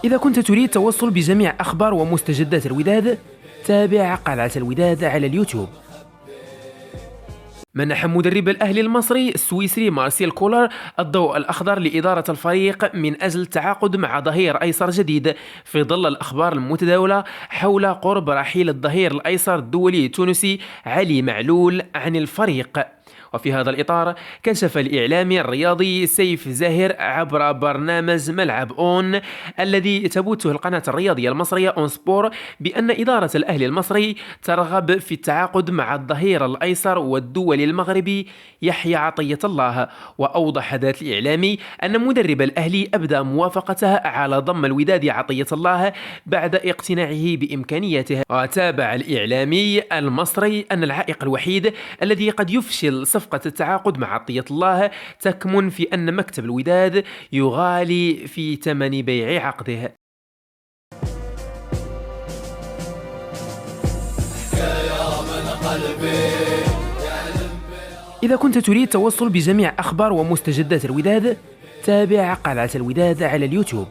إذا كنت تريد التوصل بجميع أخبار ومستجدات الوداد، تابع قلعة الوداد على اليوتيوب. منح مدرب الأهلي المصري السويسري مارسيل كولر الضوء الأخضر لإدارة الفريق من أجل التعاقد مع ظهير أيسر جديد، في ظل الأخبار المتداولة حول قرب رحيل الظهير الأيسر الدولي التونسي علي معلول عن الفريق. وفي هذا الإطار كشف الإعلامي الرياضي سيف زاهر عبر برنامج ملعب أون الذي تبثه القناة الرياضية المصرية أون سبور بأن إدارة الأهلي المصري ترغب في التعاقد مع الظهير الأيسر والدولي المغربي يحيى عطية الله. وأوضح ذات الإعلامي أن مدرب الأهلي أبدى موافقته على ضم الوداد عطية الله بعد اقتناعه بإمكانياته. وتابع الإعلامي المصري أن العائق الوحيد الذي قد يفشل صفقة التعاقد مع عطية الله تكمن في أن مكتب الوداد يغالي في ثمن بيع عقده. إذا كنت تريد التوصل بجميع أخبار ومستجدات الوداد، تابع قلعة الوداد على اليوتيوب.